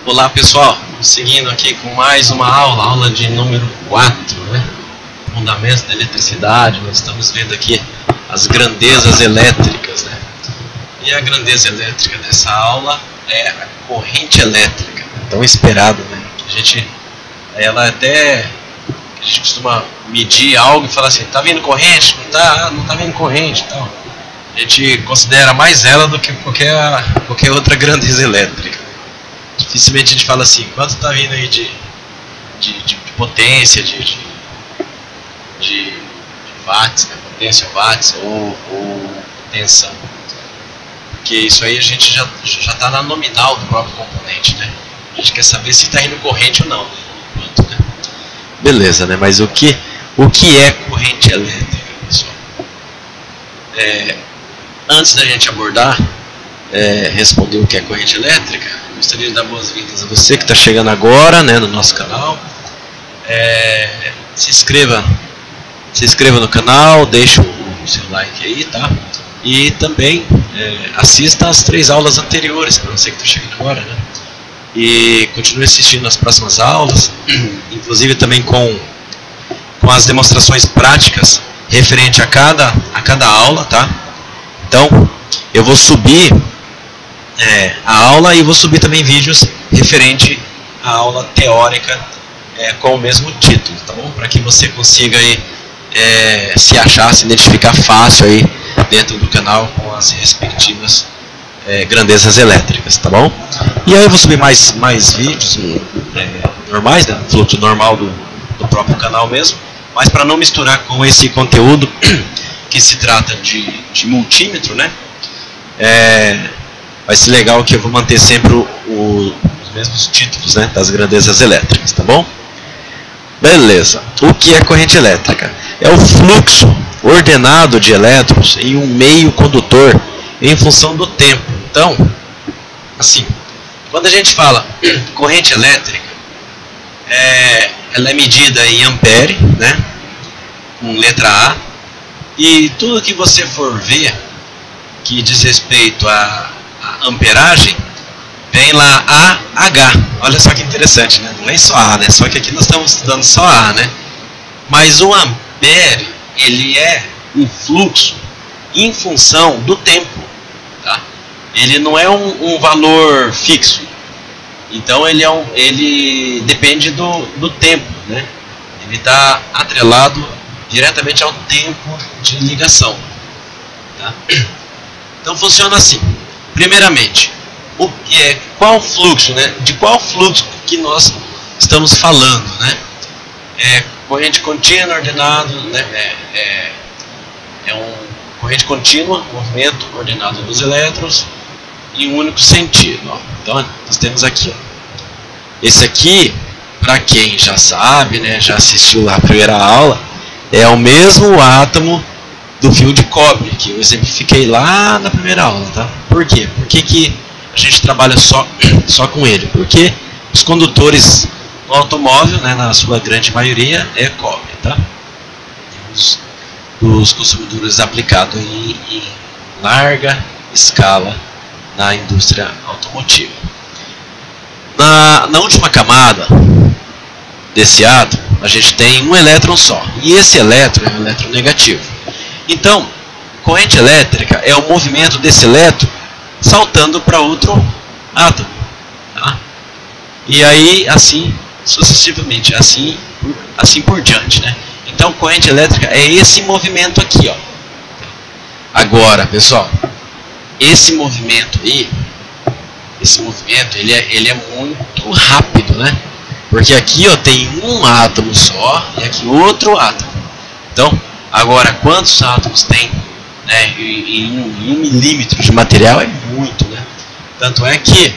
Olá pessoal, seguindo aqui com mais uma aula de número 4, né? Fundamentos da eletricidade. Nós estamos vendo aqui as grandezas elétricas, né? E a grandeza elétrica dessa aula é a corrente elétrica, tão esperada, né? Ela até, a gente costuma medir algo e falar assim, tá vindo corrente? Não tá vindo corrente e tal. A gente considera mais ela do que qualquer outra grandeza elétrica. Dificilmente a gente fala assim, quanto está vindo aí de potência, de watts, né? Potência, watts ou tensão. Porque isso aí a gente já está na nominal do próprio componente, né? A gente quer saber se está indo corrente ou não, né? Quanto, né? Beleza, né? Mas o que é corrente elétrica, pessoal? Antes da gente abordar, responder o que é corrente elétrica, gostaria de dar boas-vindas a você que está chegando agora, né, no nosso canal. Se inscreva no canal, deixa o seu like aí, tá? E também assista as 3 aulas anteriores, para você que está chegando agora, né? E continue assistindo as próximas aulas, inclusive também com as demonstrações práticas referente a cada aula, tá? Então, eu vou subir a aula e vou subir também vídeos referente à aula teórica com o mesmo título, tá bom? Para que você consiga aí, se achar, se identificar fácil aí dentro do canal com as respectivas grandezas elétricas, tá bom? E aí eu vou subir mais vídeos normais, né? Fluxo normal do próprio canal mesmo, mas para não misturar com esse conteúdo que se trata de multímetro, né? Vai ser legal que eu vou manter sempre os mesmos títulos, né, das grandezas elétricas, tá bom? Beleza. O que é corrente elétrica? É o fluxo ordenado de elétrons em um meio condutor em função do tempo. Então, assim, quando a gente fala corrente elétrica, ela é medida em ampere, né, com letra A, e tudo que você for ver que diz respeito a amperagem, vem lá AH. Olha só que interessante, né? Não é só A, né? Só que aqui nós estamos estudando só A, né? Mas o ampere, ele é um fluxo em função do tempo, tá? Ele não é um valor fixo. Então ele depende do tempo, né? Ele está atrelado diretamente ao tempo de ligação, tá? Então funciona assim. Primeiramente, qual fluxo, né? De qual fluxo que nós estamos falando, né? Corrente contínua, ordenado, né? Corrente contínua, movimento ordenado dos elétrons em um único sentido. Ó. Então, nós temos aqui, ó. Esse aqui, para quem já sabe, né? Já assistiu lá a primeira aula, é o mesmo átomo do fio de cobre, que eu exemplifiquei lá na primeira aula, tá? Por quê? Por que a gente trabalha só com ele? Porque os condutores no automóvel, né, na sua grande maioria, é cobre, tá? Os consumidores aplicados em larga escala na indústria automotiva. Na última camada desse átomo, a gente tem um elétron só, e esse elétron é um elétron negativo. Então, corrente elétrica é o movimento desse elétron saltando para outro átomo, tá? E aí, assim sucessivamente, assim por diante, né? Então, corrente elétrica é esse movimento aqui, ó. Agora, pessoal, esse movimento aí, ele é muito rápido, né? Porque aqui, ó, tem um átomo só e aqui outro átomo. Então, agora, quantos átomos tem, né, em 1 milímetro de material? É muito, né? Tanto é que,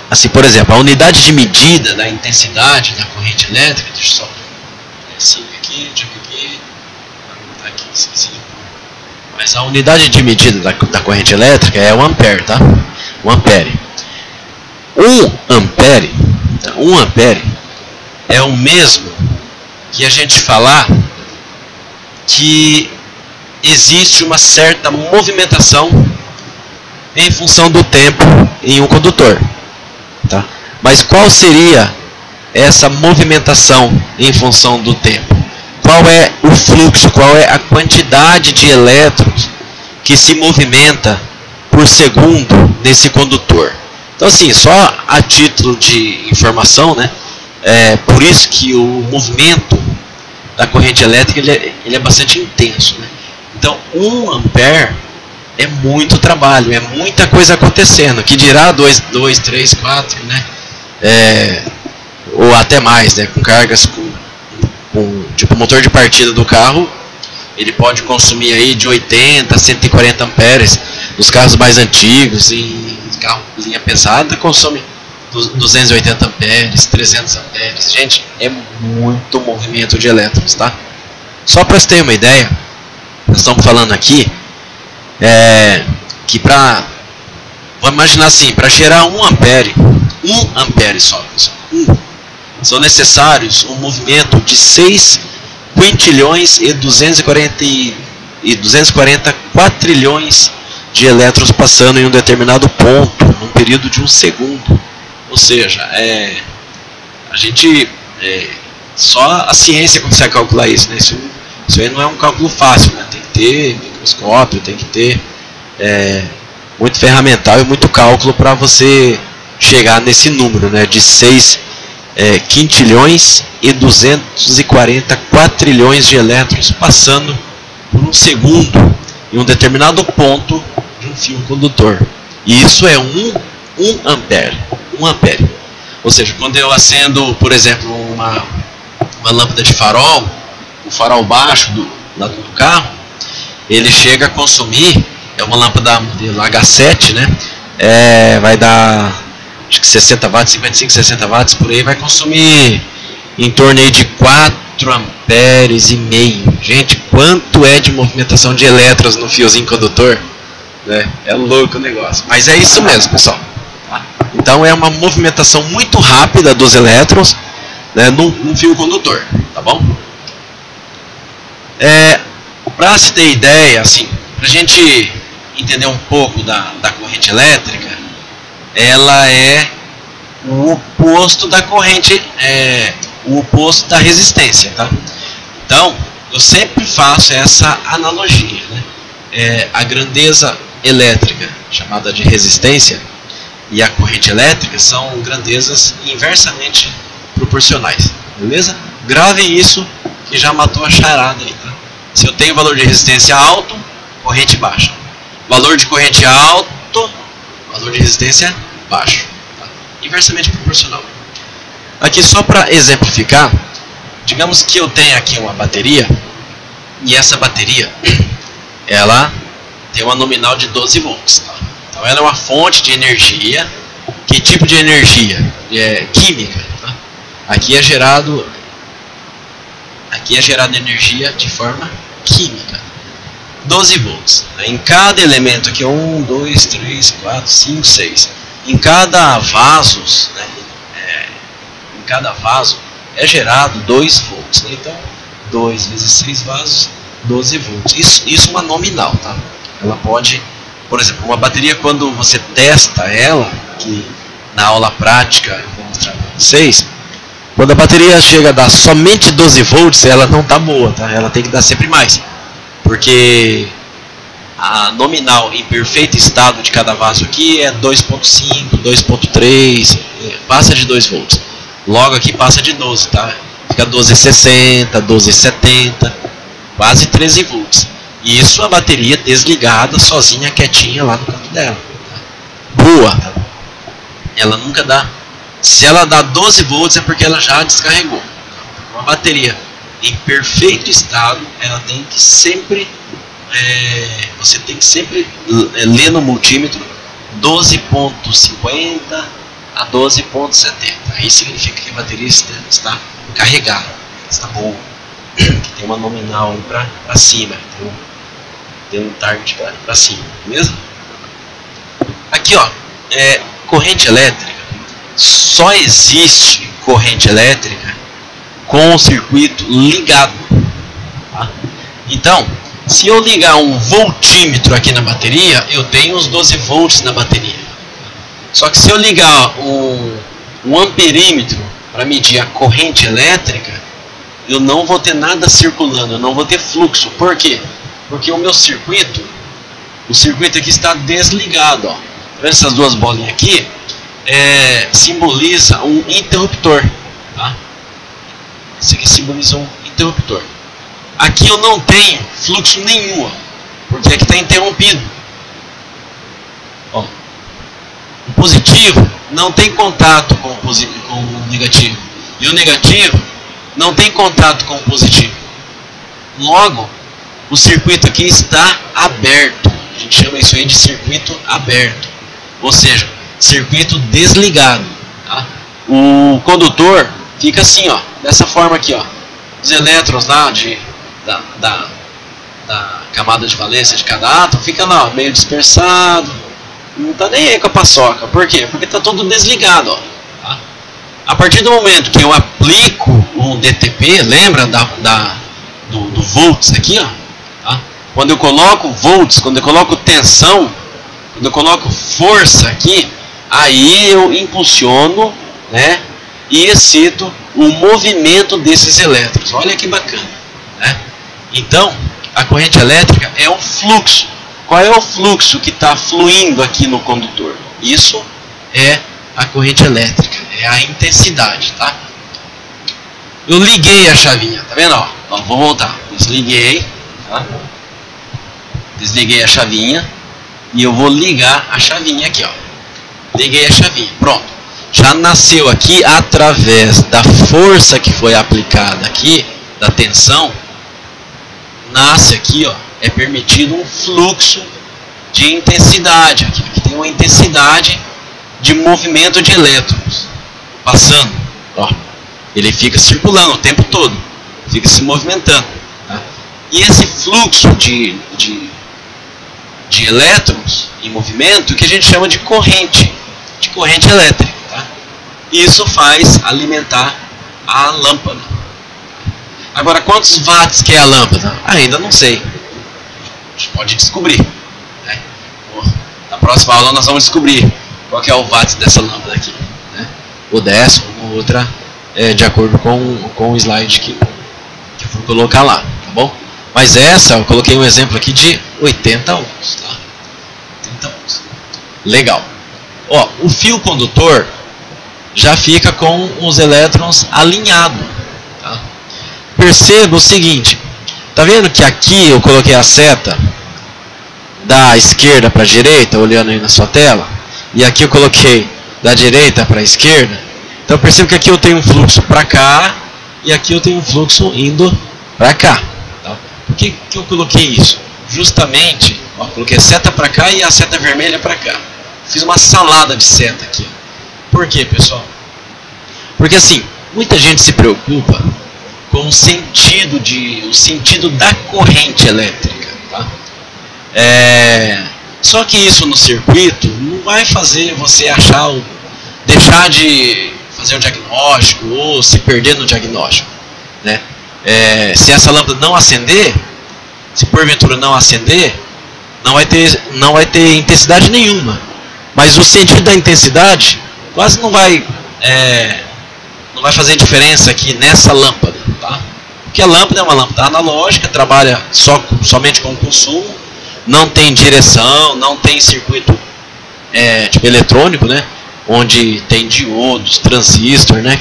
assim, por exemplo, a unidade de medida da intensidade da corrente elétrica, deixa eu só assim aqui, deixa eu ver aqui, esqueci. Mas a unidade de medida da corrente elétrica é o ampere, tá? O ampere. 1 ampere é o mesmo que a gente falar que existe uma certa movimentação em função do tempo em um condutor. Tá? Mas qual seria essa movimentação em função do tempo? Qual é o fluxo, qual é a quantidade de elétrons que se movimenta por segundo nesse condutor? Então, assim, só a título de informação, né? Por isso que o movimento da corrente elétrica ele é bastante intenso, né? Então, 1 ampere é muito trabalho, é muita coisa acontecendo, que dirá 2, 3, 4, né? Ou até mais, né? Com cargas tipo o motor de partida do carro, ele pode consumir aí de 80 a 140 amperes. Nos carros mais antigos, em carro linha pesada, consome 280 amperes, 300 amperes. Gente, é muito movimento de elétrons, tá? Só para você ter uma ideia, nós estamos falando aqui que vamos imaginar assim, para gerar 1 ampere só, são necessários um movimento de 6 quintilhões e 240 quatrilhões de elétrons passando em um determinado ponto, num período de 1 segundo. Ou seja, a gente só a ciência consegue calcular isso, né? Isso aí não é um cálculo fácil, né? Tem que ter microscópio, tem que ter muito ferramental e muito cálculo para você chegar nesse número, né? De 6 quintilhões e 240 quatrilhões de elétrons passando por 1 segundo em um determinado ponto de um fio condutor. E isso é 1 ampere. 1 ampere. Ou seja, quando eu acendo, por exemplo, uma lâmpada de farol, o farol baixo do lado do carro, ele chega a consumir, é uma lâmpada modelo H7, né? Vai dar acho que 60 watts, 55, 60 watts por aí, vai consumir em torno aí de 4 amperes e meio. Gente, quanto é de movimentação de elétrons no fiozinho condutor? É louco o negócio. Mas é isso mesmo, pessoal. Então é uma movimentação muito rápida dos elétrons, né, num fio condutor, tá bom? Para se ter ideia, assim, para a gente entender um pouco da corrente elétrica, ela é o oposto da corrente, o oposto da resistência, tá? Então, eu sempre faço essa analogia, né? A grandeza elétrica, chamada de resistência, e a corrente elétrica são grandezas inversamente proporcionais, beleza? Gravem isso que já matou a charada aí, tá? Se eu tenho valor de resistência alto, corrente baixa. Valor de corrente alto, valor de resistência baixo. Tá? Inversamente proporcional. Aqui só para exemplificar, digamos que eu tenho aqui uma bateria, e essa bateria, ela tem uma nominal de 12 volts. Tá? Então ela é uma fonte de energia. Que tipo de energia? Química. Tá? Aqui é gerado energia de forma química. 12 volts. Em cada elemento aqui, 1, 2, 3, 4, 5, 6. Em cada vaso, né, em cada vaso é gerado 2 volts. Né? Então, 2 vezes 6 vasos, 12 volts. Isso é uma nominal, tá? Ela pode, por exemplo, uma bateria, quando você testa ela, que na aula prática eu vou mostrar para vocês, quando a bateria chega a dar somente 12 volts, ela não está boa, tá? Ela tem que dar sempre mais. Porque a nominal em perfeito estado de cada vaso aqui é 2.5, 2.3, passa de 2 volts. Logo aqui passa de 12, tá? Fica 12,60, 12,70, quase 13 volts. E isso a bateria desligada, sozinha, quietinha lá no canto dela. Tá? Boa, tá? Ela nunca dá. Se ela dá 12 volts é porque ela já descarregou. Uma bateria em perfeito estado, ela tem que sempre, você tem que sempre ler no multímetro 12.50 a 12.70. Aí significa que a bateria está carregada, está boa, que tem uma nominal para cima, tem um target para cima, beleza? Aqui, ó, corrente elétrica. Só existe corrente elétrica com o circuito ligado. Tá? Então, Se eu ligar um voltímetro aqui na bateria, eu tenho os 12 volts na bateria. Só que se eu ligar um amperímetro para medir a corrente elétrica, eu não vou ter nada circulando, eu não vou ter fluxo. Por quê? Porque o meu circuito, aqui está desligado. Ó. Tá vendo essas duas bolinhas aqui? Simboliza um interruptor. Tá? Esse aqui simboliza um interruptor. Aqui eu não tenho fluxo nenhum, ó, porque aqui está interrompido. Ó, o positivo não tem contato com o negativo. E o negativo não tem contato com o positivo. Logo, o circuito aqui está aberto. A gente chama isso aí de circuito aberto. Ou seja, circuito desligado. Tá? O condutor fica assim, ó, dessa forma aqui, ó. Os elétrons lá da camada de valência de cada átomo fica lá, meio dispersado. Não está nem aí com a paçoca. Por quê? Porque está tudo desligado. Ó, tá? A partir do momento que eu aplico um DTP, lembra do volts aqui? Ó, tá? Quando eu coloco volts, quando eu coloco tensão, quando eu coloco força aqui, aí eu impulsiono, né, e excito o movimento desses elétrons. Olha que bacana. Né? Então, a corrente elétrica é um fluxo. Qual é o fluxo que está fluindo aqui no condutor? Isso é a corrente elétrica, é a intensidade, tá? Eu liguei a chavinha, tá vendo? Ó, vou voltar. Desliguei, tá? Desliguei a chavinha e eu vou ligar a chavinha aqui, ó. Liguei a chavinha, pronto. Já nasceu aqui através da força que foi aplicada aqui, da tensão. Nasce aqui, ó, é permitido um fluxo de intensidade. Aqui tem uma intensidade de movimento de elétrons passando. Ó, ele fica circulando o tempo todo, fica se movimentando. Tá? E esse fluxo de elétrons em movimento que a gente chama de corrente elétrica. Tá? Isso faz alimentar a lâmpada. Agora, quantos watts que é a lâmpada? Ainda não sei. A gente pode descobrir. Né? Na próxima aula nós vamos descobrir qual que é o watts dessa lâmpada aqui. Né? Ou dessa, ou outra, de acordo com o slide que eu vou colocar lá. Tá bom? Mas essa, eu coloquei um exemplo aqui de 80 ohms. Tá? 80 ohms. Legal. Ó, o fio condutor já fica com os elétrons alinhados. Tá? Perceba o seguinte, tá vendo que aqui eu coloquei a seta da esquerda para a direita, olhando aí na sua tela, e aqui eu coloquei da direita para a esquerda. Então perceba que aqui eu tenho um fluxo para cá e aqui eu tenho um fluxo indo para cá. Tá? Por que eu coloquei isso? Justamente, ó, coloquei a seta para cá e a seta vermelha para cá. Fiz uma salada de seta aqui. Por quê, pessoal? Porque assim, muita gente se preocupa com o sentido da corrente elétrica. Tá? Só que isso no circuito não vai fazer você deixar de fazer o diagnóstico ou se perder no diagnóstico. Né? Se essa lâmpada não acender, se porventura não acender, não vai ter intensidade nenhuma. Mas o sentido da intensidade quase não vai fazer diferença aqui nessa lâmpada. Tá? Porque a lâmpada é uma lâmpada analógica, trabalha somente com consumo, não tem direção, não tem circuito tipo eletrônico, né? Onde tem diodos, transistor, né?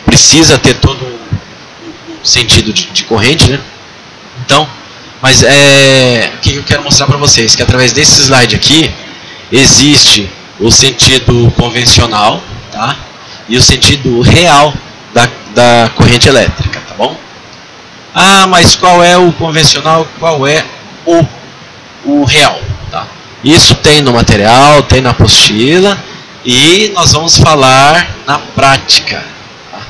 Precisa ter todo um sentido de corrente, né? Então, mas o que eu quero mostrar para vocês? Que através desse slide aqui existe o sentido convencional, tá? E o sentido real da corrente elétrica, tá bom? Ah, mas qual é o convencional, qual é o real? Tá? Isso tem no material, tem na apostila e nós vamos falar na prática. Tá?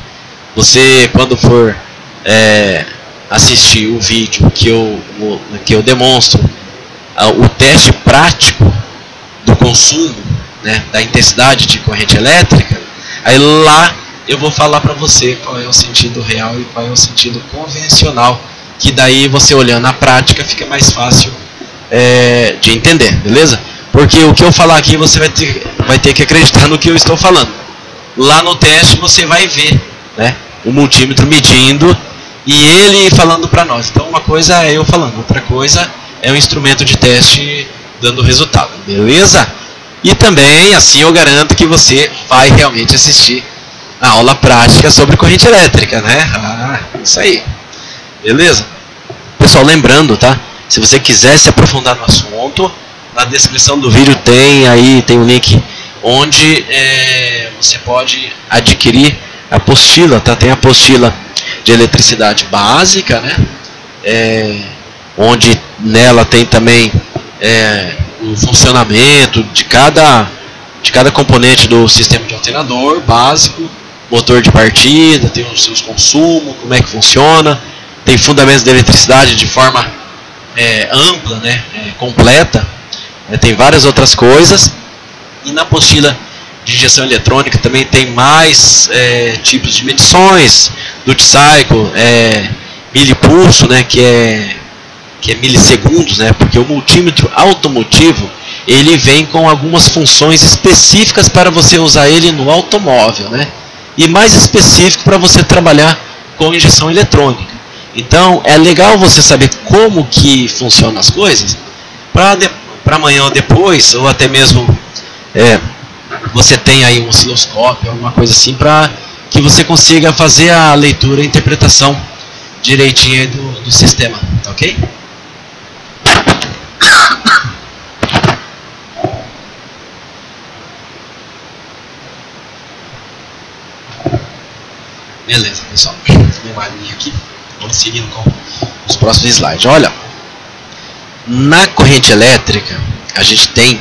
Você, quando for assistir o vídeo que eu demonstro o teste prático do consumo, né, da intensidade de corrente elétrica, aí lá eu vou falar para você qual é o sentido real e qual é o sentido convencional que daí você olhando na prática fica mais fácil de entender, beleza? Porque o que eu falar aqui você vai ter que acreditar no que eu estou falando. Lá no teste você vai ver, né, o multímetro medindo e ele falando para nós. Então uma coisa é eu falando, outra coisa é o instrumento de teste dando resultado, beleza? E também assim eu garanto que você vai realmente assistir a aula prática sobre corrente elétrica, né? Isso aí, beleza? Pessoal, lembrando, tá? Se você quiser se aprofundar no assunto, na descrição do vídeo tem um link onde você pode adquirir a apostila, tá? Tem a apostila de eletricidade básica, né? Onde nela tem também o funcionamento de cada componente do sistema de alternador básico, motor de partida, tem os seus consumos, como é que funciona, tem fundamentos de eletricidade de forma ampla, né? Completa, tem várias outras coisas. E na apostila de injeção eletrônica também tem mais tipos de medições, duty cycle, milipulso, né, que é milissegundos, né, porque o multímetro automotivo ele vem com algumas funções específicas para você usar ele no automóvel, né, e mais específico para você trabalhar com injeção eletrônica. Então é legal você saber como que funcionam as coisas para amanhã ou depois, ou até mesmo você tem aí um osciloscópio, alguma coisa assim, para que você consiga fazer a leitura e interpretação direitinho do sistema, tá ok? Beleza, pessoal, minha malinha aqui, vamos seguindo com os próximos slides. Olha, na corrente elétrica a gente tem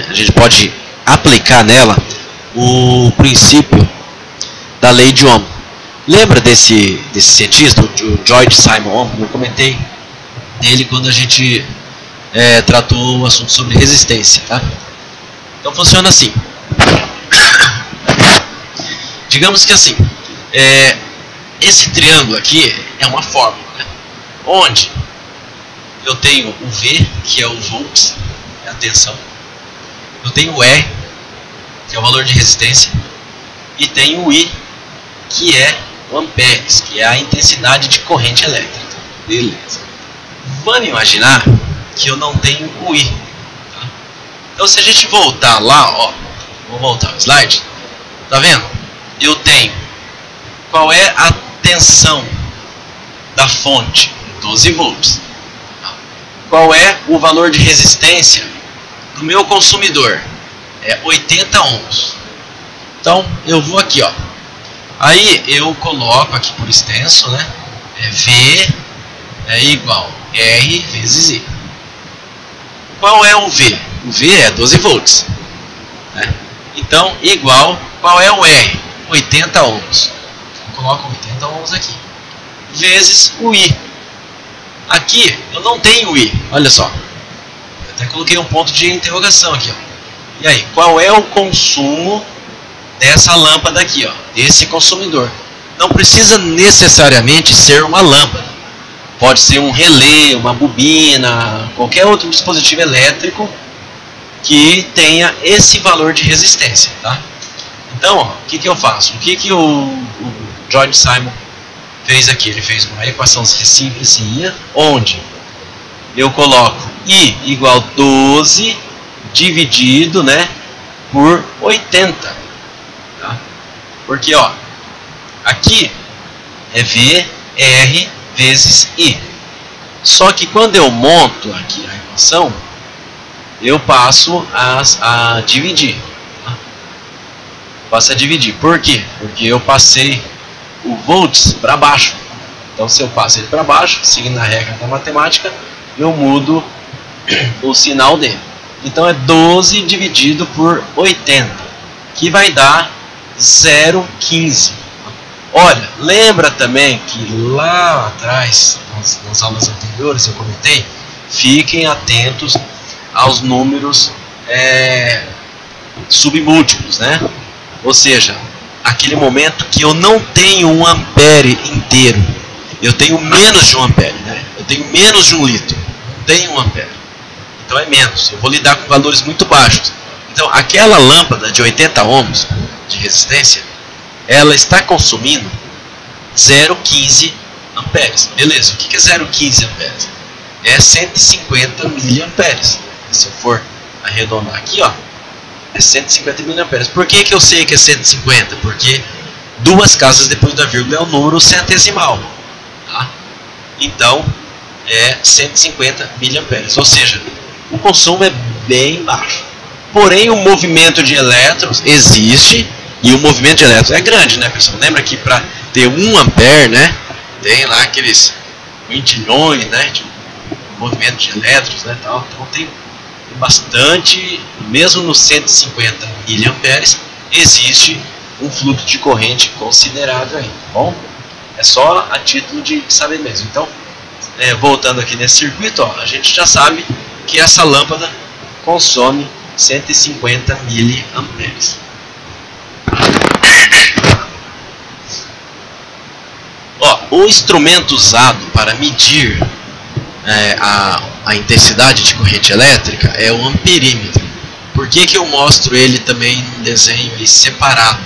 a gente pode aplicar nela o princípio da lei de Ohm. Lembra desse cientista, o George Simon Ohm? Eu comentei dele quando a gente tratou o assunto sobre resistência, tá? Então funciona assim. Digamos que assim, esse triângulo aqui é uma fórmula, né? Onde eu tenho o V, que é o volts, é a tensão. Eu tenho o E, que é o valor de resistência. E tenho o I, que é o amperes, que é a intensidade de corrente elétrica. Beleza. Vamos imaginar que eu não tenho o I. Tá? Então se a gente voltar lá, ó, vou voltar ao slide. Tá vendo? Eu tenho qual é a tensão da fonte? 12 volts. Qual é o valor de resistência do meu consumidor? É 80 ohms. Então eu vou aqui, ó. Aí eu coloco aqui por extenso, né? V é igual R vezes I. Qual é o V? O V é 12 volts. Né? Então igual, qual é o R? 80 ohms. Eu coloco 80 ohms aqui. Vezes o I. Aqui eu não tenho I. Olha só. Eu até coloquei um ponto de interrogação aqui, ó. E aí, qual é o consumo dessa lâmpada aqui, ó, desse consumidor? Não precisa necessariamente ser uma lâmpada. Pode ser um relé, uma bobina, qualquer outro dispositivo elétrico que tenha esse valor de resistência, tá? Então, ó, o que eu faço? O que o George Simon fez aqui? Ele fez uma equação simplesinha, onde eu coloco I igual 12 dividido, né, por 80. Tá? Porque, ó, aqui é V, R vezes I. Só que quando eu monto aqui a equação, eu passo a dividir. Tá? Passo a dividir. Por quê? Porque eu passei o volts para baixo. Então, se eu passo ele para baixo, seguindo a regra da matemática, eu mudo o sinal dele. Então é 12 dividido por 80, que vai dar 0,15. Olha, lembra também que lá atrás, nas aulas anteriores, eu comentei, fiquem atentos aos números submúltiplos, né? Ou seja, aquele momento que eu não tenho um ampere inteiro, eu tenho menos de 1 ampere, né? Eu tenho menos de 1 litro, não tenho 1 ampere. Então é menos, eu vou lidar com valores muito baixos. Então aquela lâmpada de 80 ohms de resistência, ela está consumindo 0,15 amperes. Beleza, o que é 0,15 amperes? É 150 miliamperes. Se eu for arredondar aqui, ó, é 150 miliamperes. Por que eu sei que é 150? Porque 2 casas depois da vírgula é o número centesimal. Tá? Então, é 150 miliamperes. Ou seja, o consumo é bem baixo. Porém, o movimento de elétrons existe. E o movimento de elétrons é grande, né, pessoal? Lembra que para ter 1 ampere, né, tem lá aqueles quintilhões, né, de movimento de elétrons, né, tal. Então tem bastante, mesmo nos 150 miliamperes, existe um fluxo de corrente considerável aí, tá bom? É só a título de saber mesmo. Então, voltando aqui nesse circuito, ó, a gente já sabe que essa lâmpada consome 150 miliamperes. Ó, o instrumento usado para medir a intensidade de corrente elétrica é o amperímetro. Por que eu mostro ele também num desenho aí separado?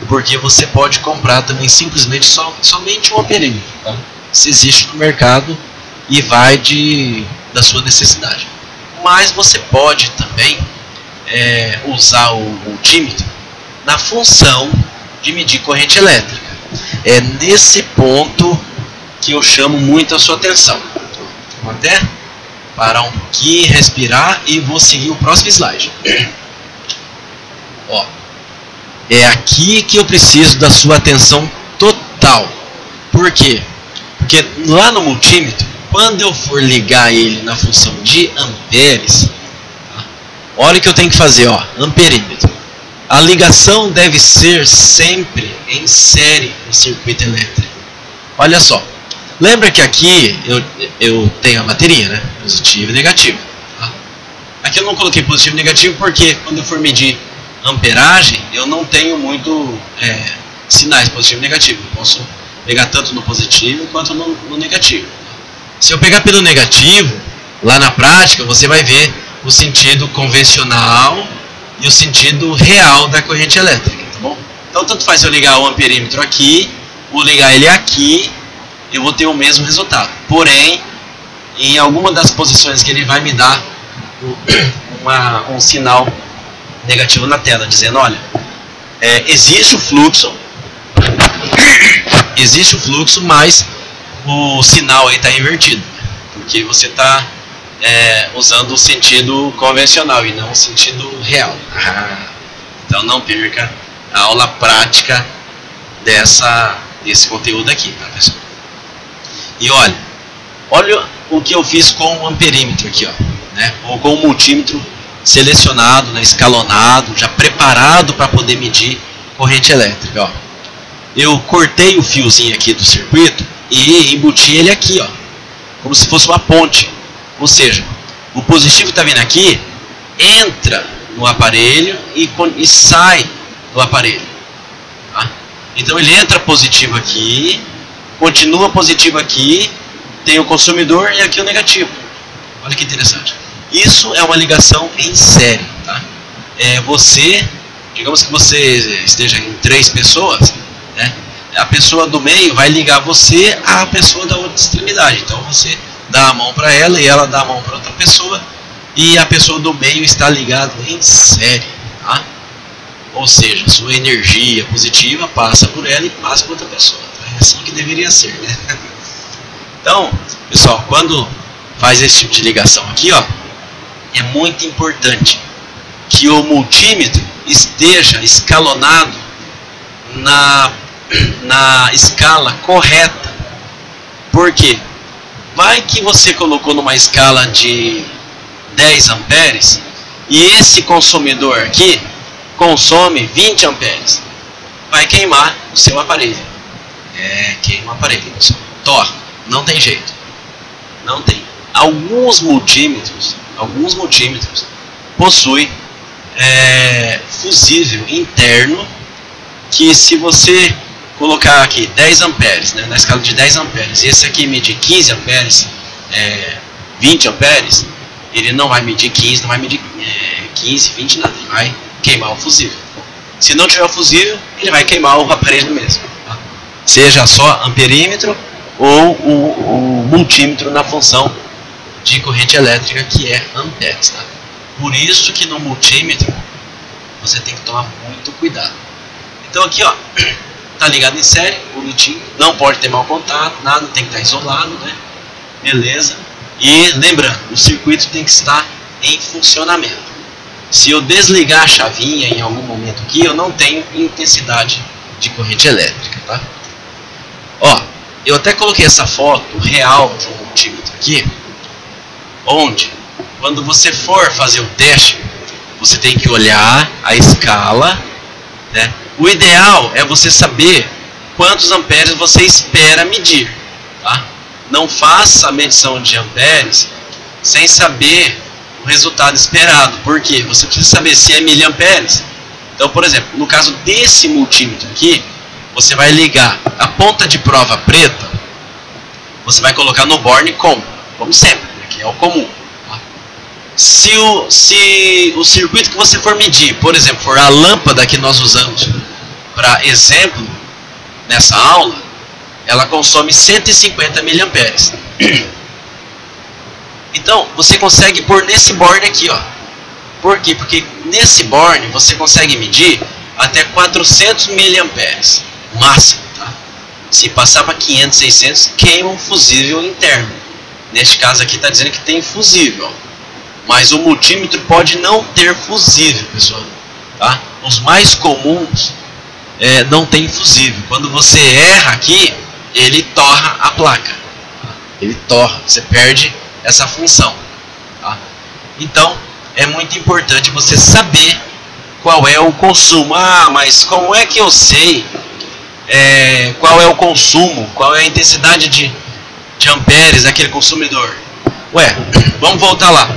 Porque você pode comprar também simplesmente somente um amperímetro, tá? Se existe no mercado e vai da sua necessidade. Mas você pode também usar o multímetro na função de medir corrente elétrica. É nesse ponto que eu chamo muito a sua atenção. Vou até parar um pouquinho, respirar e vou seguir o próximo slide. Ó, é aqui que eu preciso da sua atenção total. Por quê? Porque lá no multímetro, quando eu for ligar ele na função de amperes, tá? Olha o que eu tenho que fazer, ó, amperímetro. A ligação deve ser sempre em série no circuito elétrico. Olha só, lembra que aqui eu tenho a bateria, né? Positivo e negativo. Tá? Aqui eu não coloquei positivo e negativo porque quando eu for medir amperagem, eu não tenho muito sinais positivo e negativo. Eu posso pegar tanto no positivo quanto no negativo. Se eu pegar pelo negativo, lá na prática você vai ver o sentido convencional e o sentido real da corrente elétrica, tá bom? Então tanto faz eu ligar o amperímetro aqui, ou ligar ele aqui, eu vou ter o mesmo resultado. Porém, em alguma das posições que ele vai me dar um sinal negativo na tela, dizendo, olha, existe o fluxo, mas o sinal aí está invertido, porque você está usando o sentido convencional e não o sentido real. Então não perca a aula prática desse conteúdo aqui, tá, pessoal? E olha o que eu fiz com o amperímetro aqui, ó, né? Ou com o multímetro selecionado, né, escalonado, já preparado para poder medir corrente elétrica, ó. Eu cortei o fiozinho aqui do circuito e embuti ele aqui, ó, como se fosse uma ponte. Ou seja, o positivo está vindo aqui, entra no aparelho e sai do aparelho. Tá? Então ele entra positivo aqui, continua positivo aqui, tem o consumidor e aqui o negativo. Olha que interessante. Isso é uma ligação em série. Tá? Digamos que você esteja em 3 pessoas, né? A pessoa do meio vai ligar você à pessoa da outra extremidade. Então você dá a mão para ela e ela dá a mão para outra pessoa e a pessoa do meio está ligada em série, tá? Ou seja, sua energia positiva passa por ela e passa para outra pessoa. É assim que deveria ser, né? Então, pessoal, quando faz esse tipo de ligação aqui, ó, é muito importante que o multímetro esteja escalonado na escala correta. Por quê? Vai que você colocou numa escala de 10 amperes e esse consumidor aqui consome 20 amperes. Vai queimar o seu aparelho. Queima o aparelho, pessoal. Torra. Não tem jeito. Não tem. Alguns multímetros possuem fusível interno que, se você colocar aqui 10 amperes, né, na escala de 10 amperes, e esse aqui medir 15 amperes, 20 amperes, ele não vai medir 15, não vai medir 15, 20, nada, ele vai queimar o fusível. Se não tiver o fusível, ele vai queimar o aparelho mesmo, tá? Seja só amperímetro ou o multímetro na função de corrente elétrica, que é amperes, tá? Por isso que no multímetro você tem que tomar muito cuidado. Então aqui, ó, tá ligado em série, bonitinho, não pode ter mau contato, nada, tem que estar isolado, né? Beleza. E lembrando, o circuito tem que estar em funcionamento. Se eu desligar a chavinha em algum momento aqui, eu não tenho intensidade de corrente elétrica, tá? Ó, eu até coloquei essa foto real de um multímetro aqui, onde, quando você for fazer o teste, você tem que olhar a escala, né? O ideal é você saber quantos amperes você espera medir, tá? Não faça a medição de amperes sem saber o resultado esperado. Por quê? Você precisa saber se é miliamperes. Então, por exemplo, no caso desse multímetro aqui, você vai ligar a ponta de prova preta, você vai colocar no borne como sempre, né, que é o comum. Tá? Se o circuito que você for medir, por exemplo, for a lâmpada que nós usamos para exemplo nessa aula, ela consome 150 miliamperes. Então, você consegue pôr nesse borne aqui, ó. Por quê? Porque nesse borne você consegue medir até 400 miliamperes, máximo, tá? Se passar para 500, 600, queima um fusível interno. Neste caso aqui está dizendo que tem fusível, mas o multímetro pode não ter fusível, pessoal, tá? Os mais comuns não tem fusível. Quando você erra aqui, ele torra a placa, tá? Ele torra, você perde essa função, tá? Então é muito importante você saber qual é o consumo. Ah, mas como é que eu sei qual é o consumo, qual é a intensidade de amperes daquele consumidor? Ué, vamos voltar lá.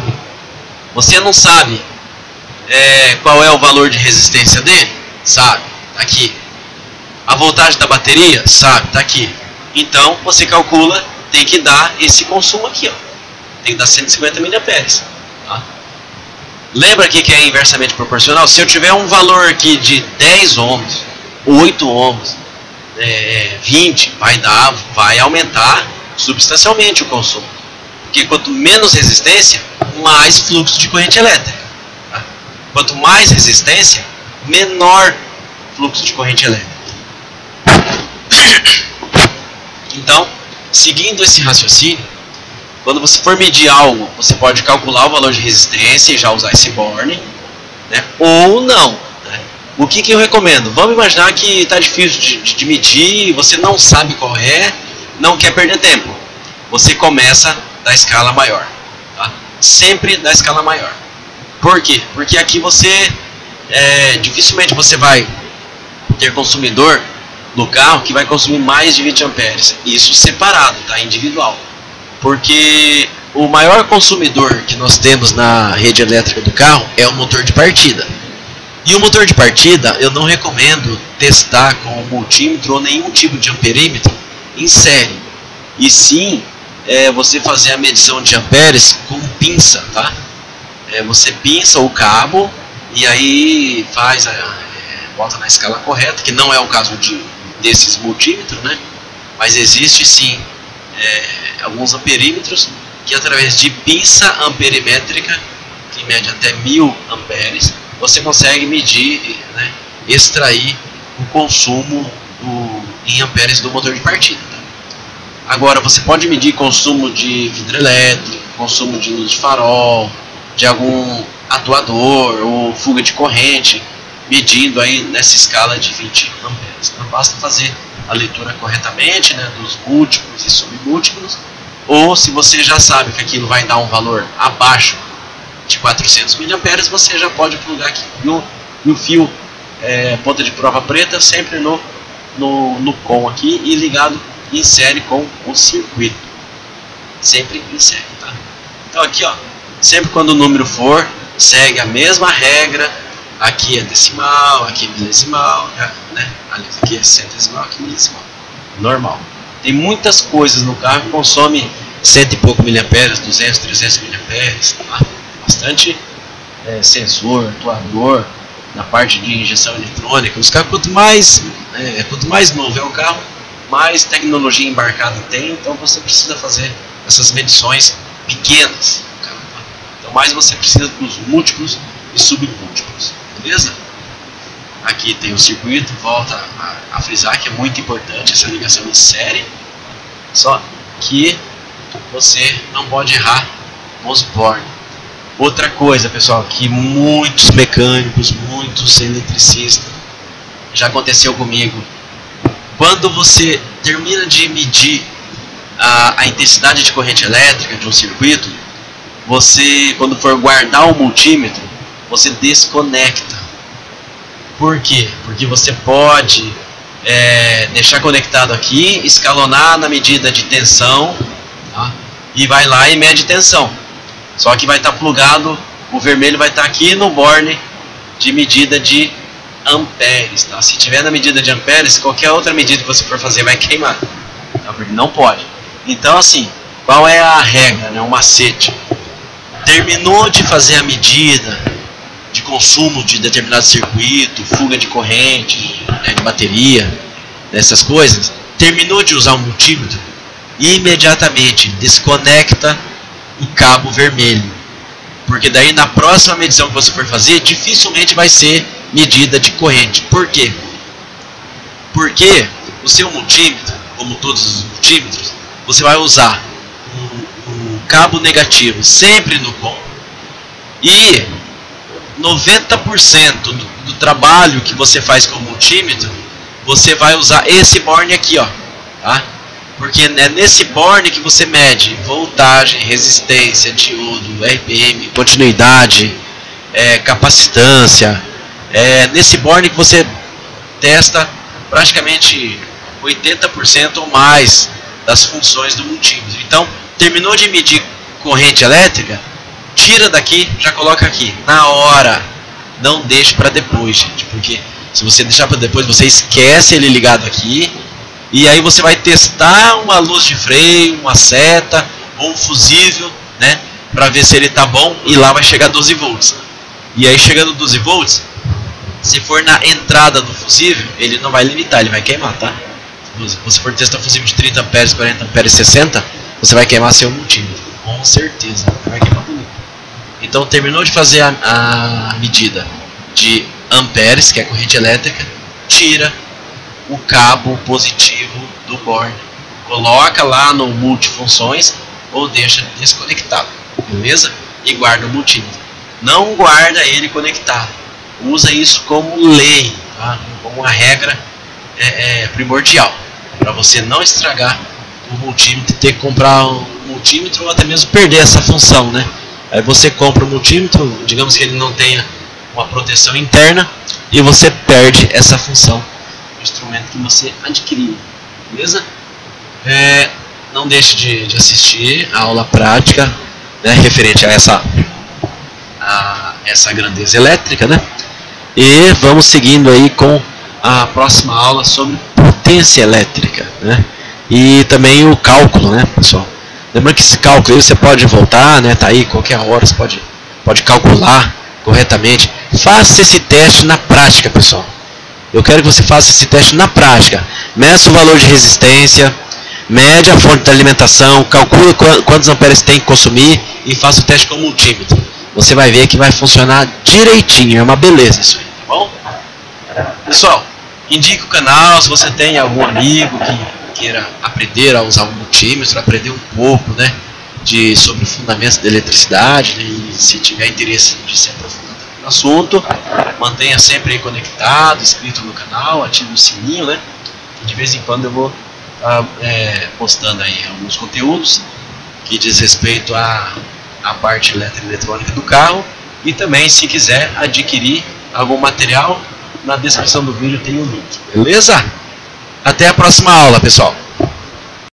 Você não sabe qual é o valor de resistência dele? Sabe, tá aqui. A voltagem da bateria? Sabe, tá aqui. Então você calcula, tem que dar esse consumo aqui, ó. Tem que dar 150 miliamperes, tá? Lembra aqui que é inversamente proporcional? Se eu tiver um valor aqui de 10 ohms, 8 ohms, 20, vai aumentar substancialmente o consumo. Porque quanto menos resistência, mais fluxo de corrente elétrica, tá? Quanto mais resistência, menor fluxo de corrente elétrica. Então, seguindo esse raciocínio, quando você for medir algo, você pode calcular o valor de resistência e já usar esse borne, né? Ou não, né? O que eu recomendo? Vamos imaginar que está difícil de medir, você não sabe qual é, não quer perder tempo. Você começa da escala maior, tá? Sempre da escala maior. Por quê? Porque aqui você dificilmente você vai ter consumidor no carro que vai consumir mais de 20 amperes. Isso separado, tá? Individual. Porque o maior consumidor que nós temos na rede elétrica do carro é o motor de partida. E o motor de partida eu não recomendo testar com o multímetro ou nenhum tipo de amperímetro em série. E sim, você fazer a medição de amperes com pinça, tá? Você pinça o cabo e aí faz bota na escala correta, que não é o caso desses multímetros, né? Mas existe sim alguns amperímetros que através de pinça amperimétrica, que mede até 1000 amperes, você consegue medir, né, extrair o consumo em amperes do motor de partida, tá? Agora você pode medir consumo de vidro elétrico, consumo de luz de farol, de algum atuador ou fuga de corrente, medindo aí nessa escala de 20 amperes. Então basta fazer a leitura corretamente, né, dos múltiplos e submúltiplos, ou se você já sabe que aquilo vai dar um valor abaixo de 400 miliamperes, você já pode plugar aqui no fio ponta de prova preta, sempre no com aqui e ligado em série com o circuito, sempre em série, tá? Então aqui, ó, sempre quando o número for, segue a mesma regra, aqui é decimal, aqui é milesimal, né? Aliás, aqui é centesimal, aqui é milesimal. Normal. Tem muitas coisas no carro que consome 100 e pouco miliamperes, 200, 300 miliamperes, tá? Bastante sensor, atuador, na parte de injeção eletrônica. Os carros, quanto mais novo é o carro, mais tecnologia embarcada tem, então você precisa fazer essas medições pequenas. Então mais você precisa dos múltiplos e submúltiplos, beleza? Aqui tem o circuito, volta a frisar que é muito importante essa ligação em série, só que você não pode errar nos bornes. Outra coisa, pessoal, que muitos mecânicos, muitos eletricistas, já aconteceu comigo, quando você termina de medir a intensidade de corrente elétrica de um circuito, você, quando for guardar o multímetro, você desconecta. Por quê? Porque você pode deixar conectado aqui, escalonar na medida de tensão, tá? E vai lá e mede tensão. Só que vai estar plugado, o vermelho vai estar aqui no borne de medida de amperes, tá? Se tiver na medida de amperes, qualquer outra medida que você for fazer vai queimar, tá? Porque não pode. Então, assim, qual é a regra, né? O macete. Terminou de fazer a medida de consumo de determinado circuito, fuga de corrente, né, de bateria, essas coisas, terminou de usar o multímetro, imediatamente desconecta o cabo vermelho, porque daí na próxima medição que você for fazer, dificilmente vai ser medida de corrente. Por quê? Porque o seu multímetro, como todos os multímetros, você vai usar um cabo negativo sempre no com, e 90% do trabalho que você faz com o multímetro, você vai usar esse borne aqui, ó, tá? Porque é nesse borne que você mede voltagem, resistência, diodo, RPM, continuidade, capacitância. É nesse borne que você testa praticamente 80% ou mais das funções do multímetro. Então, terminou de medir corrente elétrica, tira daqui, já coloca aqui, na hora. Não deixe para depois, gente, porque se você deixar para depois, você esquece ele ligado aqui, e aí você vai testar uma luz de freio, uma seta, ou um fusível, né, para ver se ele tá bom, e lá vai chegar 12 volts. E aí chegando 12 volts, se for na entrada do fusível, ele não vai limitar, ele vai queimar, tá? Se você for testar fusível de 30 amperes, 40 amperes, 60, você vai queimar seu multímetro, com certeza, vai queimar bonito. Então terminou de fazer a medida de amperes, que é a corrente elétrica, tira o cabo positivo do borne, coloca lá no multifunções ou deixa desconectado, beleza? E guarda o multímetro. Não guarda ele conectado, usa isso como lei, tá? Como uma regra primordial, para você não estragar o multímetro, ter que comprar um multímetro ou até mesmo perder essa função, né? Aí você compra o multímetro, digamos que ele não tenha uma proteção interna, e você perde essa função do instrumento que você adquiriu, beleza? Não deixe de assistir a aula prática, né, referente a essa grandeza elétrica, né? E vamos seguindo aí com a próxima aula sobre potência elétrica, né? E também o cálculo, né, pessoal? Lembrando que esse cálculo aí você pode voltar, né? Tá aí, qualquer hora você pode calcular corretamente. Faça esse teste na prática, pessoal. Eu quero que você faça esse teste na prática. Meça o valor de resistência, mede a fonte de alimentação, calcule quantos amperes tem que consumir e faça o teste com o multímetro. Você vai ver que vai funcionar direitinho, é uma beleza isso aí, tá bom? Pessoal, indique o canal se você tem algum amigo que queira aprender a usar um multímetro, aprender um pouco, né, sobre fundamentos da eletricidade, né, e se tiver interesse de se aprofundar no assunto, mantenha sempre aí conectado, inscrito no canal, ative o sininho, né, e de vez em quando eu vou postando aí alguns conteúdos que diz respeito à parte elétrica e eletrônica do carro, e também se quiser adquirir algum material, na descrição do vídeo tem um link, beleza? Até a próxima aula, pessoal!